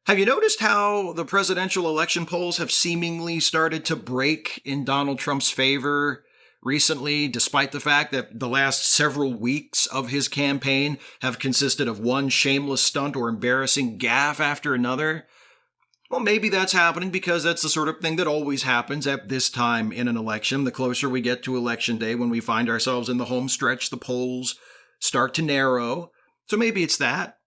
Have you noticed how the presidential election polls have seemingly started to break in Donald Trump's favor recently, despite the fact that the last several weeks of his campaign have consisted of one shameless stunt or embarrassing gaffe after another? Well, maybe that's happening because that's the sort of thing that always happens at this time in an election. The closer we get to election day, when we find ourselves in the home stretch, the polls start to narrow. So maybe it's that.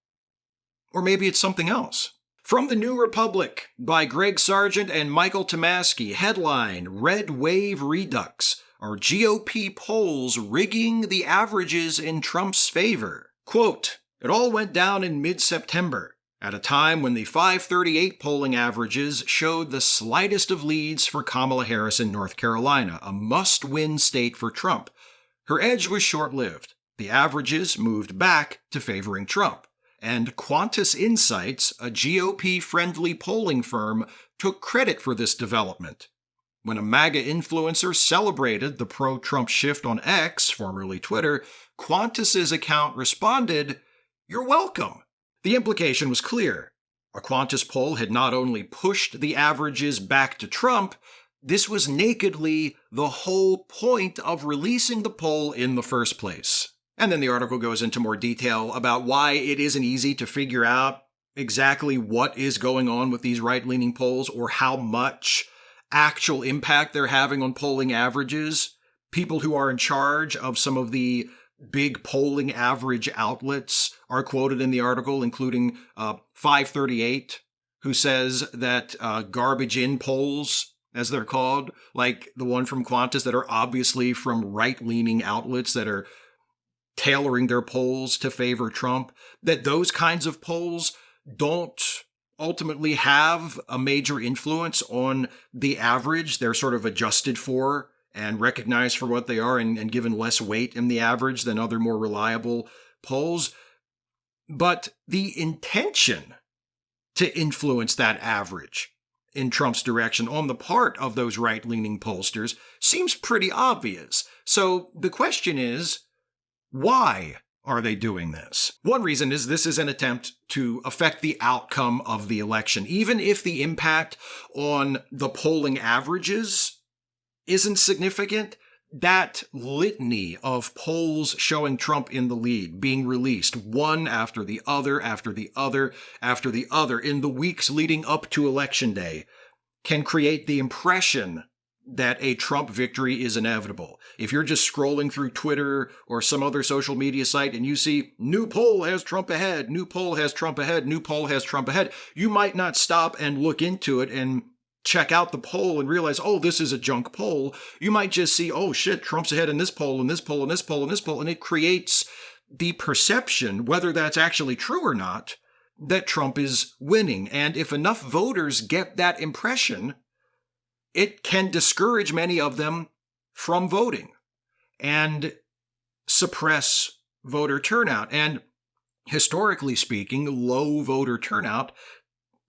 Or maybe it's something else. From The New Republic by Greg Sargent and Michael Tomasky, headline, Red Wave Redux. Are GOP polls rigging the averages in Trump's favor? Quote, it all went down in mid-September, at a time when the 538 polling averages showed the slightest of leads for Kamala Harris in North Carolina, a must-win state for Trump. Her edge was short-lived. The averages moved back to favoring Trump. And Quantus Insights, a GOP-friendly polling firm, took credit for this development. When a MAGA influencer celebrated the pro-Trump shift on X, formerly Twitter, Quantus's account responded, "You're welcome." The implication was clear. A Quantus poll had not only pushed the averages back to Trump, this was nakedly the whole point of releasing the poll in the first place. And then the article goes into more detail about why it isn't easy to figure out exactly what is going on with these right-leaning polls or how much actual impact they're having on polling averages. People who are in charge of some of the big polling average outlets are quoted in the article, including 538, who says that garbage in polls, as they're called, like the one from Quantus, that are obviously from right-leaning outlets that are tailoring their polls to favor Trump, that those kinds of polls don't ultimately have a major influence on the average. They're sort of adjusted for and recognized for what they are and given less weight in the average than other more reliable polls. But the intention to influence that average in Trump's direction on the part of those right-leaning pollsters seems pretty obvious. So the question is, why are they doing this? One reason is this is an attempt to affect the outcome of the election. Even if the impact on the polling averages isn't significant, that litany of polls showing Trump in the lead being released one after the other, after the other, after the other in the weeks leading up to Election Day can create the impression that a Trump victory is inevitable. If you're just scrolling through Twitter or some other social media site and you see, new poll has Trump ahead, new poll has Trump ahead, new poll has Trump ahead, you might not stop and look into it and check out the poll and realize, oh, this is a junk poll. You might just see, oh shit, Trump's ahead in this poll, and this poll, and this poll, and this poll, and it creates the perception, whether that's actually true or not, that Trump is winning. And if enough voters get that impression, it can discourage many of them from voting and suppress voter turnout. And historically speaking, low voter turnout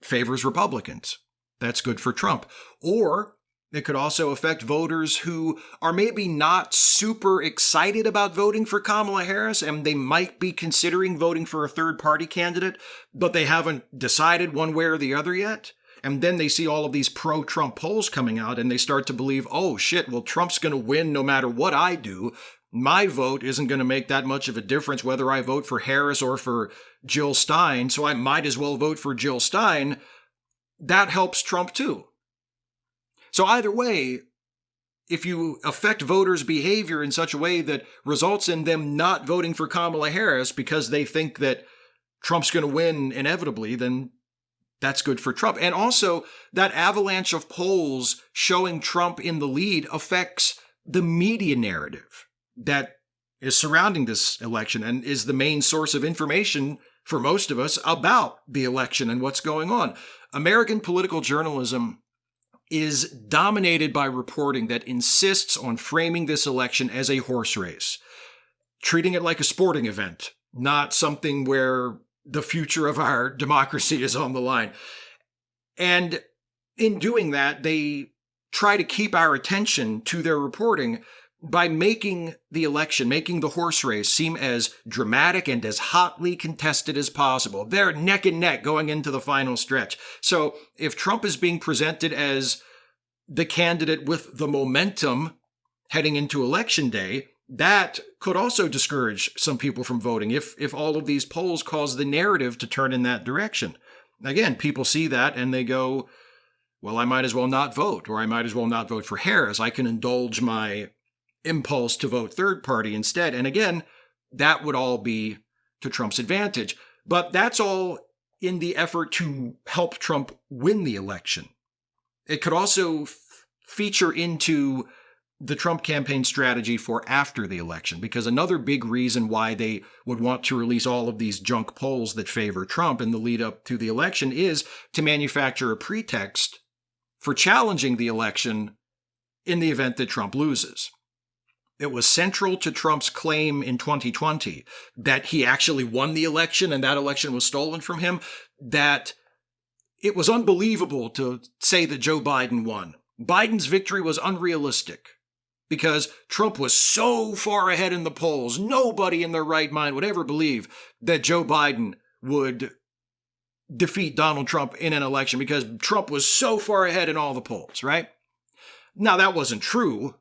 favors Republicans. That's good for Trump. Or it could also affect voters who are maybe not super excited about voting for Kamala Harris, and they might be considering voting for a third-party candidate, but they haven't decided one way or the other yet. And then they see all of these pro-Trump polls coming out and they start to believe, oh shit, well, Trump's going to win no matter what I do. My vote isn't going to make that much of a difference whether I vote for Harris or for Jill Stein, so I might as well vote for Jill Stein. That helps Trump too. So either way, if you affect voters' behavior in such a way that results in them not voting for Kamala Harris because they think that Trump's going to win inevitably, then that's good for Trump. And also, that avalanche of polls showing Trump in the lead affects the media narrative that is surrounding this election and is the main source of information for most of us about the election and what's going on. American political journalism is dominated by reporting that insists on framing this election as a horse race, treating it like a sporting event, not something where the future of our democracy is on the line. And in doing that, they try to keep our attention to their reporting by making the election, making the horse race seem as dramatic and as hotly contested as possible. They're neck and neck going into the final stretch. So if Trump is being presented as the candidate with the momentum heading into election day, that could also discourage some people from voting if all of these polls cause the narrative to turn in that direction. Again, people see that and they go, well, I might as well not vote, or I might as well not vote for Harris. I can indulge my impulse to vote third party instead. And again, that would all be to Trump's advantage. But that's all in the effort to help Trump win the election. It could also feature into the Trump campaign strategy for after the election, because another big reason why they would want to release all of these junk polls that favor Trump in the lead up to the election is to manufacture a pretext for challenging the election in the event that Trump loses. It was central to Trump's claim in 2020 that he actually won the election and that election was stolen from him, that it was unbelievable to say that Joe Biden won. Biden's victory was unrealistic because Trump was so far ahead in the polls. Nobody in their right mind would ever believe that Joe Biden would defeat Donald Trump in an election because Trump was so far ahead in all the polls, right? Now, that wasn't true.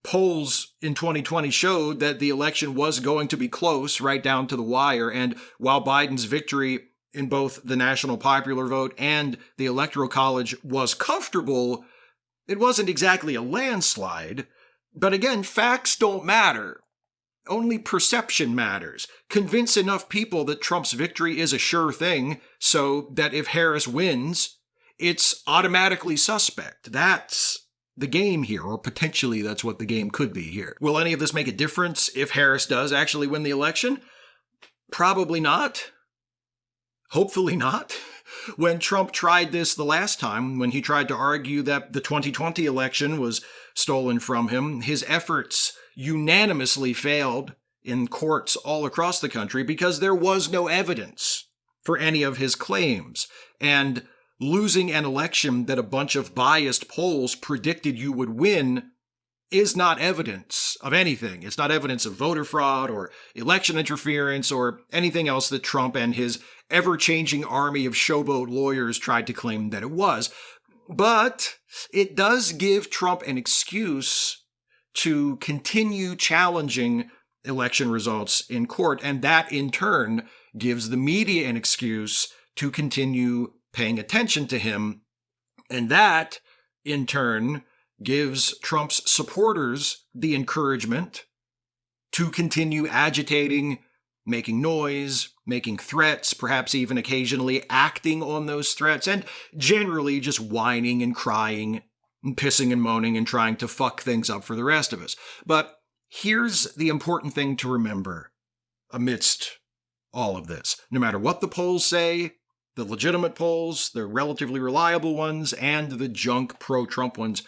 Polls in 2020 showed that the election was going to be close right down to the wire. And while Biden's victory in both the national popular vote and the Electoral College was comfortable, it wasn't exactly a landslide. But again, facts don't matter. Only perception matters. Convince enough people that Trump's victory is a sure thing so that if Harris wins, it's automatically suspect. That's the game here, or potentially that's what the game could be here. Will any of this make a difference if Harris does actually win the election? Probably not. Hopefully not. When Trump tried this the last time, when he tried to argue that the 2020 election was stolen from him, his efforts unanimously failed in courts all across the country because there was no evidence for any of his claims. And losing an election that a bunch of biased polls predicted you would win is not evidence of anything. It's not evidence of voter fraud or election interference or anything else that Trump and his ever-changing army of showboat lawyers tried to claim that it was. But it does give Trump an excuse to continue challenging election results in court, and that in turn gives the media an excuse to continue paying attention to him, and that in turn gives Trump's supporters the encouragement to continue agitating, making noise, making threats, perhaps even occasionally acting on those threats, and generally just whining and crying and pissing and moaning and trying to fuck things up for the rest of us. But here's the important thing to remember amidst all of this. No matter what the polls say, the legitimate polls, the relatively reliable ones, and the junk pro-Trump ones,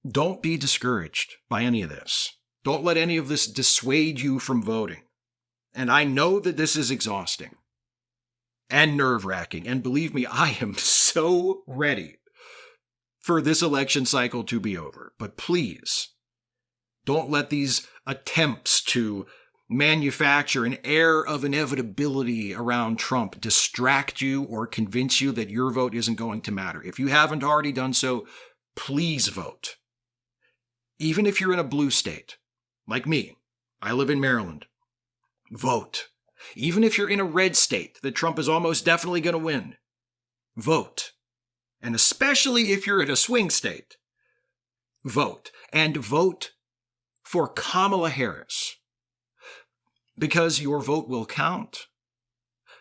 don't be discouraged by any of this. Don't let any of this dissuade you from voting. And I know that this is exhausting and nerve-wracking. And believe me, I am so ready for this election cycle to be over. But please, don't let these attempts to manufacture an air of inevitability around Trump distract you or convince you that your vote isn't going to matter. If you haven't already done so, please vote. Even if you're in a blue state, like me, I live in Maryland, vote. Even if you're in a red state that Trump is almost definitely going to win, vote. And especially if you're in a swing state, vote. And vote for Kamala Harris. Because your vote will count.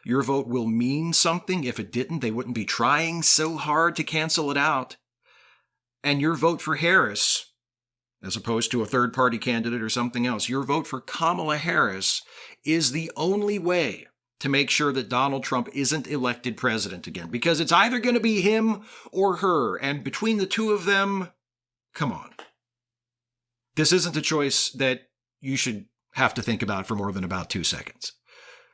Your vote will mean something. If it didn't, they wouldn't be trying so hard to cancel it out. And your vote for Harris, as opposed to a third-party candidate or something else, your vote for Kamala Harris is the only way to make sure that Donald Trump isn't elected president again. Because it's either going to be him or her. And between the two of them, come on. This isn't a choice that you should have to think about for more than about 2 seconds.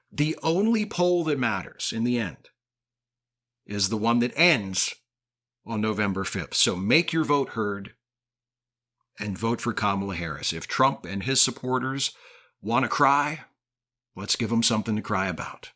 The only poll that matters in the end is the one that ends on November 5th. So make your vote heard. and vote for Kamala Harris. If Trump and his supporters want to cry, let's give them something to cry about.